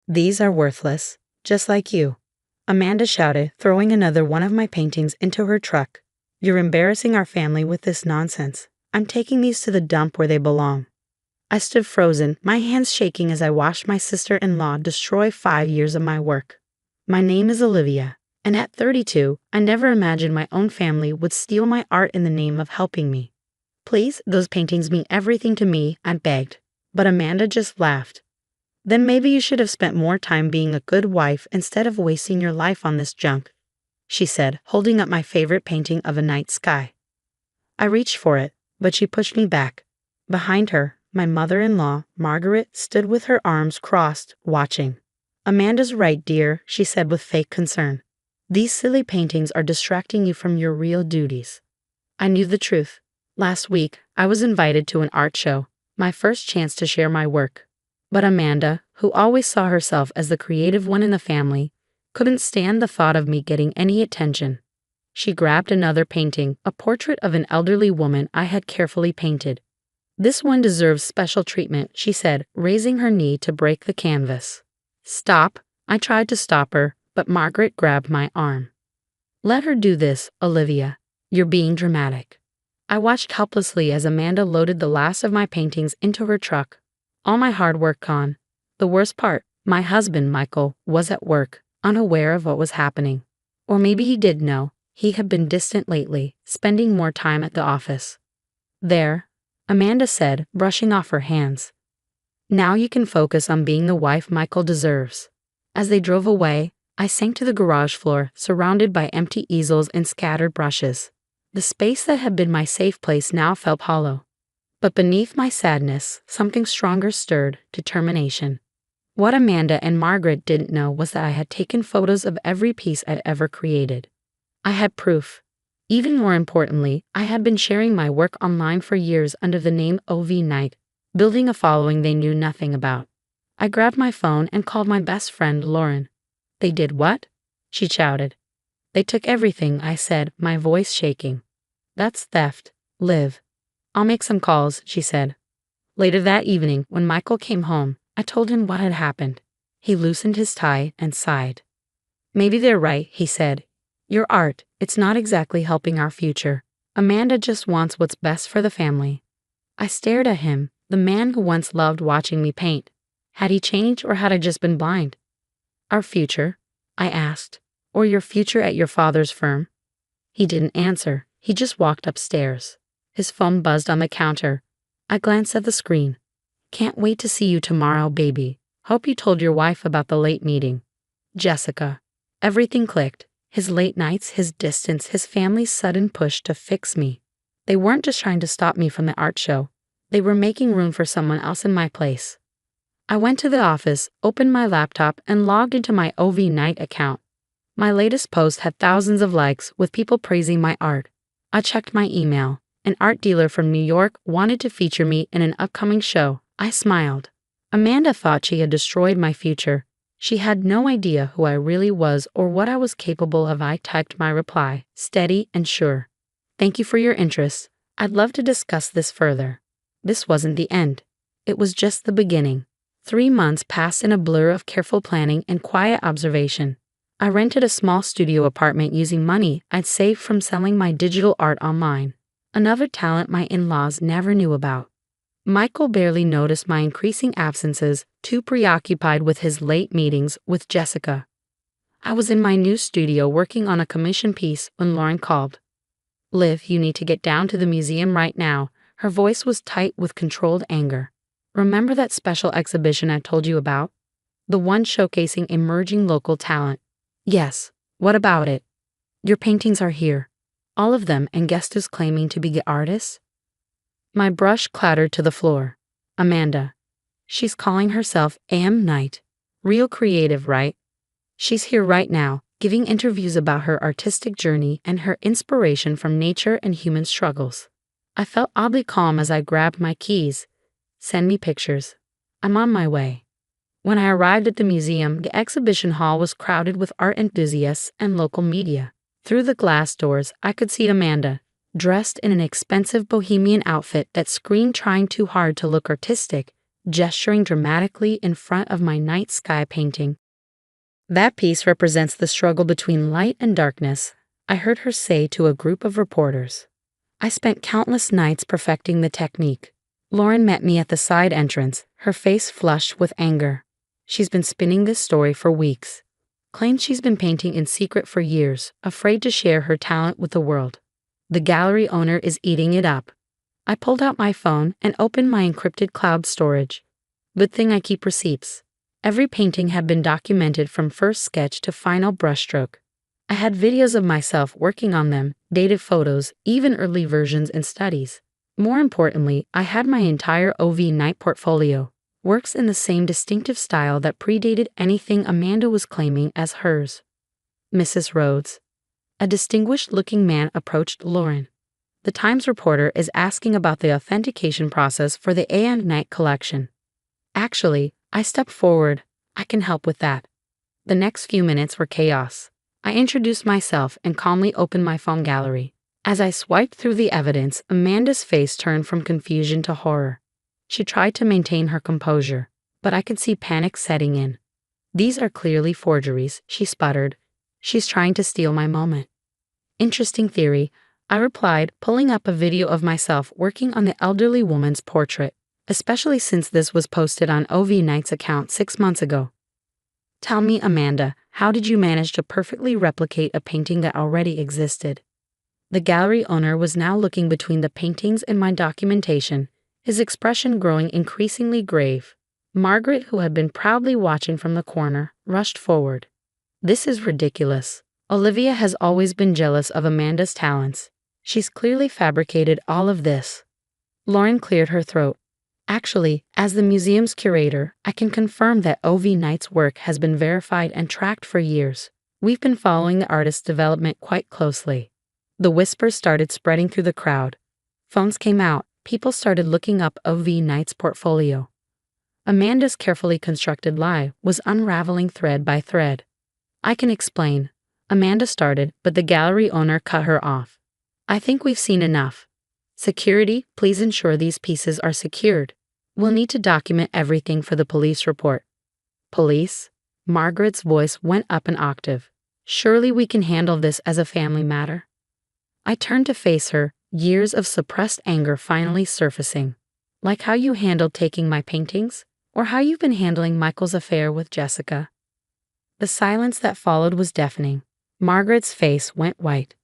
These are worthless, just like you," Amanda shouted, throwing another one of my paintings into her truck. "You're embarrassing our family with this nonsense. I'm taking these to the dump where they belong." I stood frozen, my hands shaking as I watched my sister-in-law destroy 5 years of my work. My name is Olivia, and at 32, I never imagined my own family would steal my art in the name of helping me. "Please, those paintings mean everything to me," I begged, but Amanda just laughed. "Then maybe you should have spent more time being a good wife instead of wasting your life on this junk," she said, holding up my favorite painting of a night sky. I reached for it, but she pushed me back. Behind her, my mother-in-law, Margaret, stood with her arms crossed, watching. "Amanda's right, dear," she said with fake concern. "These silly paintings are distracting you from your real duties." I knew the truth. Last week, I was invited to an art show, my first chance to share my work. But Amanda, who always saw herself as the creative one in the family, couldn't stand the thought of me getting any attention. She grabbed another painting, a portrait of an elderly woman I had carefully painted. "This one deserves special treatment," she said, raising her knee to break the canvas. "Stop." I tried to stop her, but Margaret grabbed my arm. "Let her do this, Olivia. You're being dramatic." I watched helplessly as Amanda loaded the last of my paintings into her truck. All my hard work gone. The worst part, my husband, Michael, was at work, unaware of what was happening. Or maybe he did know. He had been distant lately, spending more time at the office. "There," Amanda said, brushing off her hands. "Now you can focus on being the wife Michael deserves." As they drove away, I sank to the garage floor, surrounded by empty easels and scattered brushes. The space that had been my safe place now felt hollow. But beneath my sadness, something stronger stirred: determination. What Amanda and Margaret didn't know was that I had taken photos of every piece I'd ever created. I had proof. Even more importantly, I had been sharing my work online for years under the name OV Knight, building a following they knew nothing about. I grabbed my phone and called my best friend, Lauren. "They did what?" she shouted. "They took everything," I said, my voice shaking. "That's theft, Liv." "I'll make some calls," she said. Later that evening, when Michael came home, I told him what had happened. He loosened his tie and sighed. "Maybe they're right," he said. "Your art, it's not exactly helping our future. Amanda just wants what's best for the family." I stared at him, the man who once loved watching me paint. Had he changed, or had I just been blind? "Our future?" I asked. "Or your future at your father's firm?" He didn't answer. He just walked upstairs. His phone buzzed on the counter. I glanced at the screen. "Can't wait to see you tomorrow, baby. Hope you told your wife about the late meeting." Jessica. Everything clicked. His late nights, his distance, his family's sudden push to fix me. They weren't just trying to stop me from the art show. They were making room for someone else in my place. I went to the office, opened my laptop, and logged into my OV Knight account. My latest post had thousands of likes, with people praising my art. I checked my email. An art dealer from New York wanted to feature me in an upcoming show. I smiled. Amanda thought she had destroyed my future. She had no idea who I really was or what I was capable of. I typed my reply, steady and sure. "Thank you for your interest. I'd love to discuss this further." This wasn't the end. It was just the beginning. 3 months passed in a blur of careful planning and quiet observation. I rented a small studio apartment using money I'd saved from selling my digital art online. Another talent my in-laws never knew about. Michael barely noticed my increasing absences, too preoccupied with his late meetings with Jessica. I was in my new studio working on a commission piece when Lauren called. "Liv, you need to get down to the museum right now." Her voice was tight with controlled anger. "Remember that special exhibition I told you about? The one showcasing emerging local talent?" "Yes. What about it?" "Your paintings are here. All of them, and guess who's claiming to be the artist?" My brush clattered to the floor. Amanda. She's calling herself AM Knight. Real creative, right? She's here right now, giving interviews about her artistic journey and her inspiration from nature and human struggles. I felt oddly calm as I grabbed my keys. "Send me pictures. I'm on my way." When I arrived at the museum, the exhibition hall was crowded with art enthusiasts and local media. Through the glass doors, I could see Amanda, dressed in an expensive bohemian outfit that screamed trying too hard to look artistic, gesturing dramatically in front of my night sky painting. "That piece represents the struggle between light and darkness," I heard her say to a group of reporters. "I spent countless nights perfecting the technique." Lauren met me at the side entrance, her face flushed with anger. She's been spinning this story for weeks. Claims she's been painting in secret for years, afraid to share her talent with the world. The gallery owner is eating it up. I pulled out my phone and opened my encrypted cloud storage. Good thing I keep receipts. Every painting had been documented from first sketch to final brushstroke. I had videos of myself working on them, dated photos, even early versions and studies. More importantly, I had my entire OV Night portfolio, works in the same distinctive style that predated anything Amanda was claiming as hers. "Mrs. Rhodes." A distinguished-looking man approached Lauren. "The Times reporter is asking about the authentication process for the A and Night collection." "Actually," I stepped forward, "I can help with that." The next few minutes were chaos. I introduced myself and calmly opened my phone gallery. As I swiped through the evidence, Amanda's face turned from confusion to horror. She tried to maintain her composure, but I could see panic setting in. "These are clearly forgeries," she sputtered. "She's trying to steal my moment." "Interesting theory," I replied, pulling up a video of myself working on the elderly woman's portrait, especially since this was posted on OV Night's account 6 months ago. "Tell me, Amanda, how did you manage to perfectly replicate a painting that already existed?" The gallery owner was now looking between the paintings and my documentation, his expression growing increasingly grave. Margaret, who had been proudly watching from the corner, rushed forward. "This is ridiculous. Olivia has always been jealous of Amanda's talents. She's clearly fabricated all of this." Lauren cleared her throat. "Actually, as the museum's curator, I can confirm that OV Night's work has been verified and tracked for years. We've been following the artist's development quite closely." The whispers started spreading through the crowd. Phones came out. People started looking up OV Night's portfolio. Amanda's carefully constructed lie was unraveling thread by thread. "I can explain," Amanda started, but the gallery owner cut her off. "I think we've seen enough. Security, please ensure these pieces are secured. We'll need to document everything for the police report." "Police?" Margaret's voice went up an octave. "Surely we can handle this as a family matter." I turned to face her, years of suppressed anger finally surfacing. "Like how you handled taking my paintings? Or how you've been handling Michael's affair with Jessica?" The silence that followed was deafening. Margaret's face went white.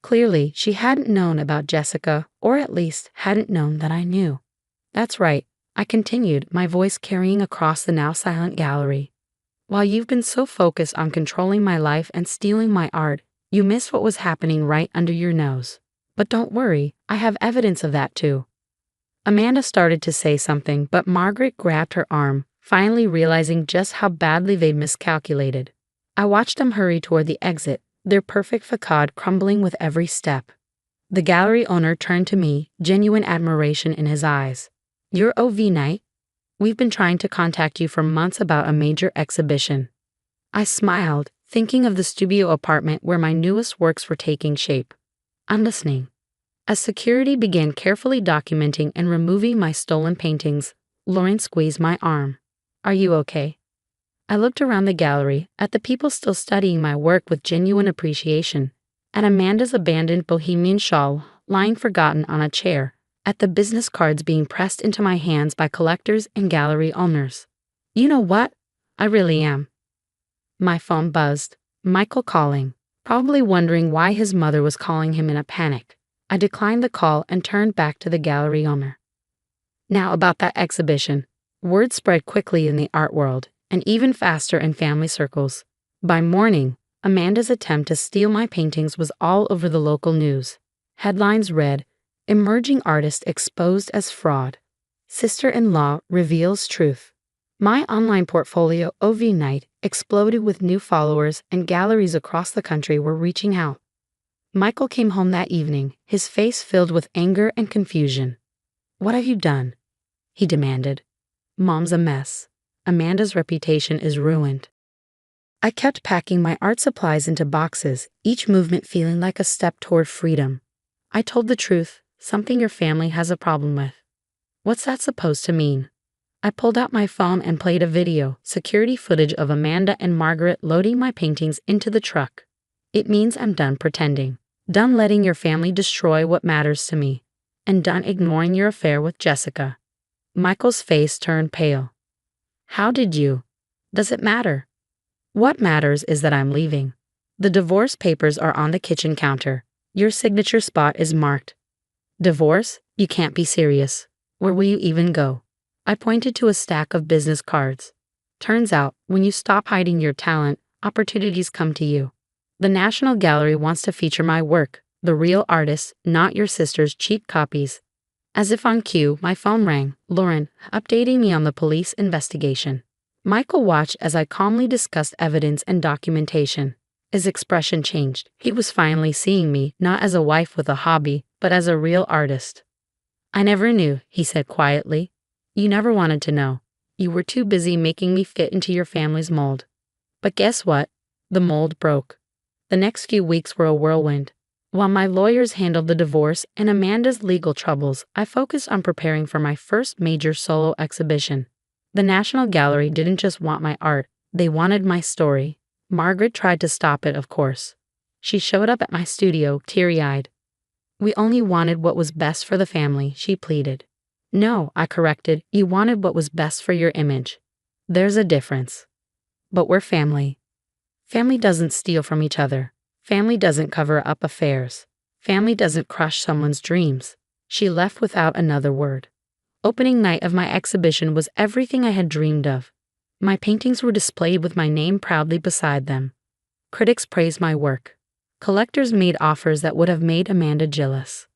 Clearly, she hadn't known about Jessica, or at least hadn't known that I knew. "That's right," I continued, my voice carrying across the now silent gallery. "While you've been so focused on controlling my life and stealing my art, you missed what was happening right under your nose. But don't worry, I have evidence of that too." Amanda started to say something, but Margaret grabbed her arm, finally realizing just how badly they'd miscalculated. I watched them hurry toward the exit, their perfect facade crumbling with every step. The gallery owner turned to me, genuine admiration in his eyes. "You're OV Night? We've been trying to contact you for months about a major exhibition." I smiled, thinking of the studio apartment where my newest works were taking shape. "I'm listening." As security began carefully documenting and removing my stolen paintings, Lauren squeezed my arm. "Are you okay?" I looked around the gallery, at the people still studying my work with genuine appreciation, at Amanda's abandoned bohemian shawl lying forgotten on a chair, at the business cards being pressed into my hands by collectors and gallery owners. "You know what? I really am." My phone buzzed. Michael calling, probably wondering why his mother was calling him in a panic. I declined the call and turned back to the gallery owner. "Now about that exhibition." Word spread quickly in the art world, and even faster in family circles. By morning, Amanda's attempt to steal my paintings was all over the local news. Headlines read, "Emerging artist exposed as fraud. Sister-in-law reveals truth." My online portfolio, OV Night, exploded with new followers, and galleries across the country were reaching out. Michael came home that evening, his face filled with anger and confusion. "What have you done?" he demanded. "Mom's a mess. Amanda's reputation is ruined." I kept packing my art supplies into boxes, each movement feeling like a step toward freedom. I told the truth, something your family has a problem with. "What's that supposed to mean?" I pulled out my phone and played a video, security footage of Amanda and Margaret loading my paintings into the truck. It means I'm done pretending. Done letting your family destroy what matters to me. And done ignoring your affair with Jessica. Michael's face turned pale. How did you? Does it matter? What matters is that I'm leaving. The divorce papers are on the kitchen counter. Your signature spot is marked. Divorce? You can't be serious. Where will you even go? I pointed to a stack of business cards. Turns out, when you stop hiding your talent, opportunities come to you. The National Gallery wants to feature my work, the real artist, not your sister's cheap copies. As if on cue, my phone rang. Lauren, updating me on the police investigation. Michael watched as I calmly discussed evidence and documentation. His expression changed. He was finally seeing me, not as a wife with a hobby, but as a real artist. I never knew, he said quietly. You never wanted to know. You were too busy making me fit into your family's mold. But guess what? The mold broke. The next few weeks were a whirlwind. While my lawyers handled the divorce and Amanda's legal troubles, I focused on preparing for my first major solo exhibition. The National Gallery didn't just want my art, they wanted my story. Margaret tried to stop it, of course. She showed up at my studio, teary-eyed. We only wanted what was best for the family, she pleaded. No, I corrected, you wanted what was best for your image. There's a difference. But we're family. Family doesn't steal from each other. Family doesn't cover up affairs. Family doesn't crush someone's dreams. She left without another word. Opening night of my exhibition was everything I had dreamed of. My paintings were displayed with my name proudly beside them. Critics praised my work. Collectors made offers that would have made Amanda jealous.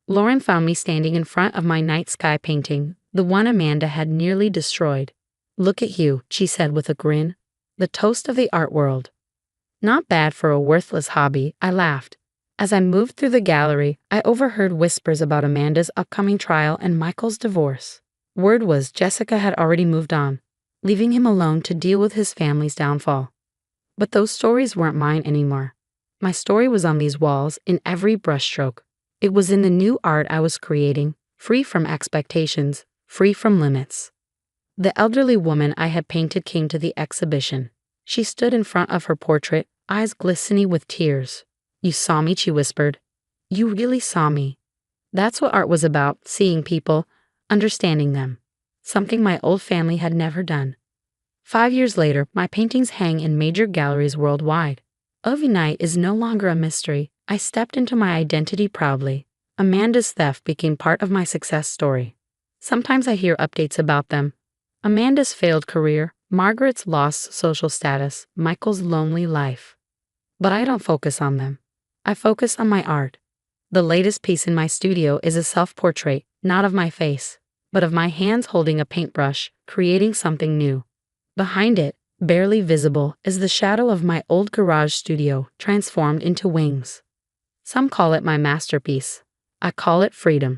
Lauren found me standing in front of my night sky painting, the one Amanda had nearly destroyed. Look at you, she said with a grin. The toast of the art world. Not bad for a worthless hobby, I laughed. As I moved through the gallery, I overheard whispers about Amanda's upcoming trial and Michael's divorce. Word was Jessica had already moved on, leaving him alone to deal with his family's downfall. But those stories weren't mine anymore. My story was on these walls, in every brushstroke. It was in the new art I was creating, free from expectations, free from limits. The elderly woman I had painted came to the exhibition. She stood in front of her portrait, eyes glistening with tears. You saw me, she whispered. You really saw me. That's what art was about, seeing people, understanding them. Something my old family had never done. 5 years later, my paintings hang in major galleries worldwide. Ovi Night is no longer a mystery. I stepped into my identity proudly. Amanda's theft became part of my success story. Sometimes I hear updates about them. Amanda's failed career, Margaret's lost social status, Michael's lonely life. But I don't focus on them. I focus on my art. The latest piece in my studio is a self-portrait, not of my face, but of my hands holding a paintbrush, creating something new. Behind it, barely visible, is the shadow of my old garage studio, transformed into wings. Some call it my masterpiece. I call it freedom.